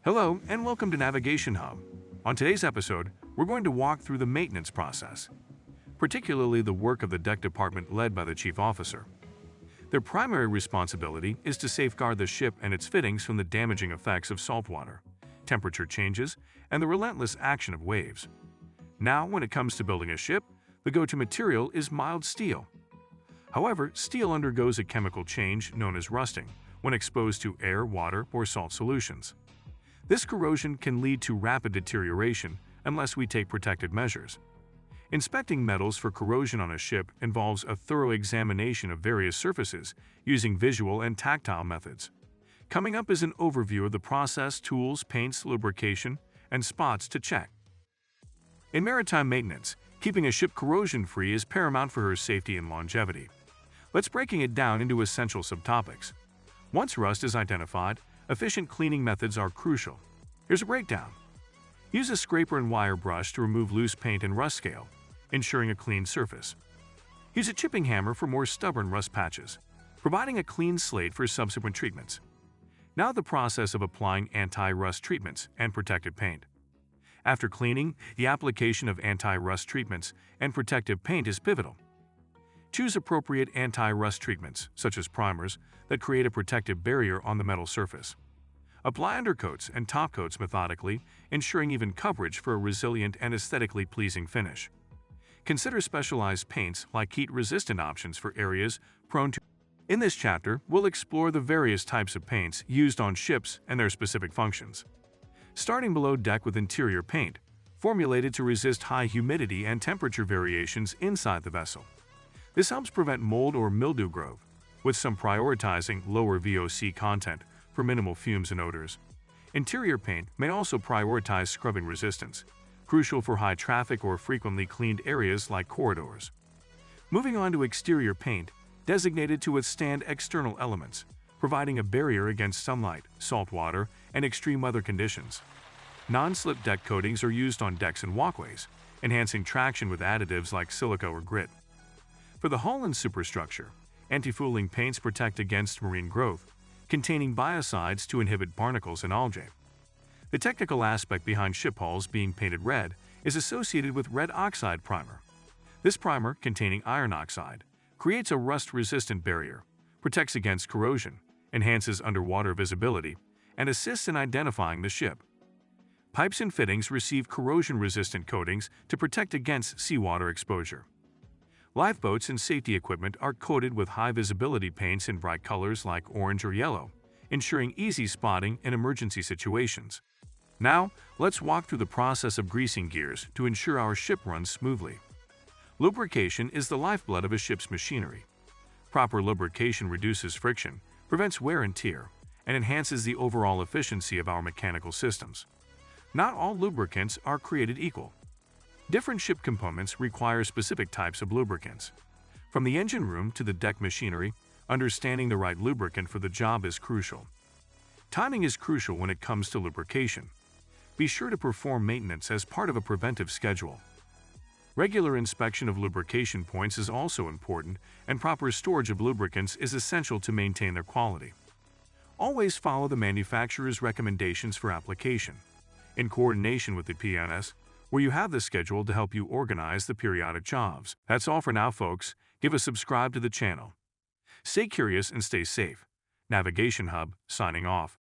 Hello, and welcome to Navigation Hub. On today's episode, we're going to walk through the maintenance process, particularly the work of the deck department led by the chief officer. Their primary responsibility is to safeguard the ship and its fittings from the damaging effects of saltwater, temperature changes, and the relentless action of waves. Now, when it comes to building a ship, the go-to material is mild steel. However, steel undergoes a chemical change known as rusting when exposed to air, water, or salt solutions. This corrosion can lead to rapid deterioration unless we take protective measures. Inspecting metals for corrosion on a ship involves a thorough examination of various surfaces using visual and tactile methods. Coming up is an overview of the process, tools, paints, lubrication, and spots to check. In maritime maintenance, keeping a ship corrosion-free is paramount for her safety and longevity. Let's breaking it down into essential subtopics. Once rust is identified, efficient cleaning methods are crucial. Here's a breakdown. Use a scraper and wire brush to remove loose paint and rust scale, ensuring a clean surface. Use a chipping hammer for more stubborn rust patches, providing a clean slate for subsequent treatments. Now the process of applying anti-rust treatments and protective paint. After cleaning, the application of anti-rust treatments and protective paint is pivotal. Choose appropriate anti-rust treatments, such as primers, that create a protective barrier on the metal surface. Apply undercoats and topcoats methodically, ensuring even coverage for a resilient and aesthetically pleasing finish. Consider specialized paints like heat-resistant options for areas prone to. In this chapter, we'll explore the various types of paints used on ships and their specific functions. Starting below deck with interior paint, formulated to resist high humidity and temperature variations inside the vessel. This helps prevent mold or mildew growth, with some prioritizing lower VOC content for minimal fumes and odors. Interior paint may also prioritize scrubbing resistance, crucial for high traffic or frequently cleaned areas like corridors. Moving on to exterior paint, designated to withstand external elements, providing a barrier against sunlight, salt water, and extreme weather conditions. Non-slip deck coatings are used on decks and walkways, enhancing traction with additives like silica or grit. For the hull and superstructure, anti-fouling paints protect against marine growth, containing biocides to inhibit barnacles and algae. The technical aspect behind ship hulls being painted red is associated with red oxide primer. This primer, containing iron oxide, creates a rust-resistant barrier, protects against corrosion, enhances underwater visibility, and assists in identifying the ship. Pipes and fittings receive corrosion-resistant coatings to protect against seawater exposure. Lifeboats and safety equipment are coated with high-visibility paints in bright colors like orange or yellow, ensuring easy spotting in emergency situations. Now, let's walk through the process of greasing gears to ensure our ship runs smoothly. Lubrication is the lifeblood of a ship's machinery. Proper lubrication reduces friction, prevents wear and tear, and enhances the overall efficiency of our mechanical systems. Not all lubricants are created equal. Different ship components require specific types of lubricants. From the engine room to the deck machinery, understanding the right lubricant for the job is crucial. Timing is crucial when it comes to lubrication. Be sure to perform maintenance as part of a preventive schedule. Regular inspection of lubrication points is also important, and proper storage of lubricants is essential to maintain their quality. Always follow the manufacturer's recommendations for application, in coordination with the PNS, where you have the schedule to help you organize the periodic jobs. That's all for now, folks. Give a subscribe to the channel. Stay curious and stay safe. Navigation Hub, signing off.